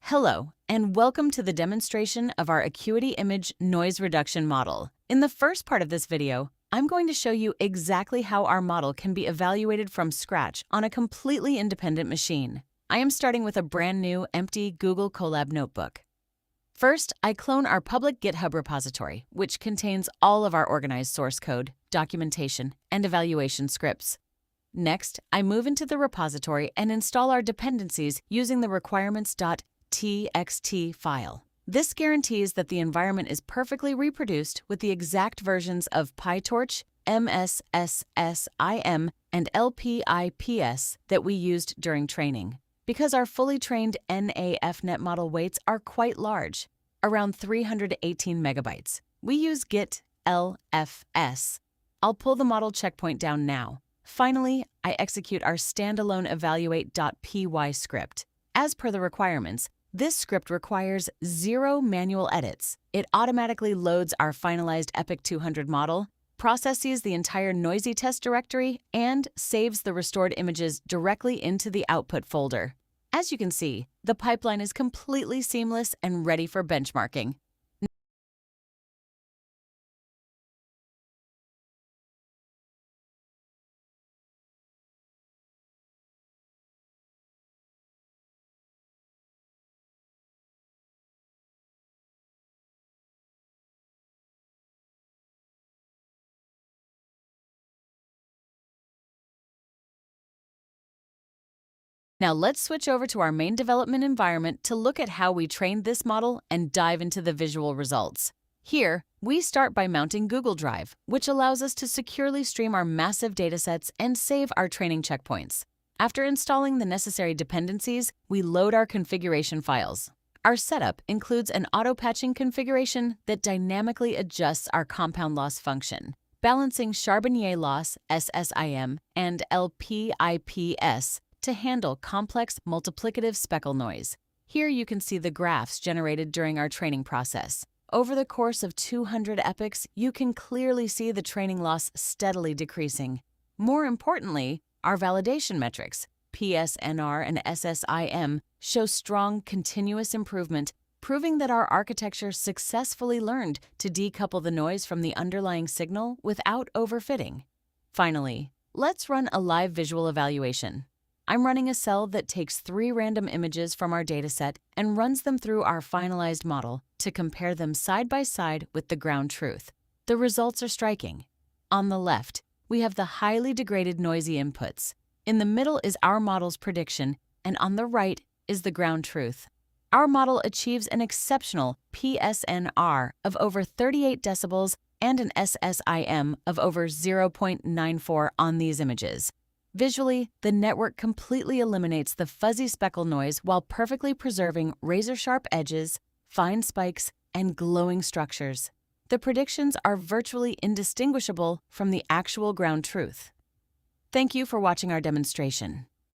Hello, and welcome to the demonstration of our Acuity image noise reduction model. In the first part of this video, I'm going to show you exactly how our model can be evaluated from scratch on a completely independent machine. I am starting with a brand new, empty Google Colab notebook. First, I clone our public GitHub repository, which contains all of our organized source code, documentation, and evaluation scripts. Next, I move into the repository and install our dependencies using the requirements.txt file. This guarantees that the environment is perfectly reproduced with the exact versions of PyTorch, MSSSIM, and LPIPS that we used during training. Because our fully trained NAFNet model weights are quite large, around 318 megabytes, we use git LFS. I'll pull the model checkpoint down now. Finally, I execute our standalone evaluate.py script. As per the requirements, this script requires 0 manual edits. It automatically loads our finalized EPIC 200 model, processes the entire noisy test directory, and saves the restored images directly into the output folder. As you can see, the pipeline is completely seamless and ready for benchmarking. Now let's switch over to our main development environment to look at how we trained this model and dive into the visual results. Here, we start by mounting Google Drive, which allows us to securely stream our massive datasets and save our training checkpoints. After installing the necessary dependencies, we load our configuration files. Our setup includes an auto-patching configuration that dynamically adjusts our compound loss function, balancing Charbonnier loss, SSIM, and LPIPS, to handle complex multiplicative speckle noise. Here you can see the graphs generated during our training process. Over the course of 200 epochs, you can clearly see the training loss steadily decreasing. More importantly, our validation metrics, PSNR and SSIM, show strong continuous improvement, proving that our architecture successfully learned to decouple the noise from the underlying signal without overfitting. Finally, let's run a live visual evaluation. I'm running a cell that takes 3 random images from our dataset and runs them through our finalized model to compare them side by side with the ground truth. The results are striking. On the left, we have the highly degraded noisy inputs. In the middle is our model's prediction, and on the right is the ground truth. Our model achieves an exceptional PSNR of over 38 decibels and an SSIM of over 0.94 on these images. Visually, the network completely eliminates the fuzzy speckle noise while perfectly preserving razor-sharp edges, fine spikes, and glowing structures. The predictions are virtually indistinguishable from the actual ground truth. Thank you for watching our demonstration.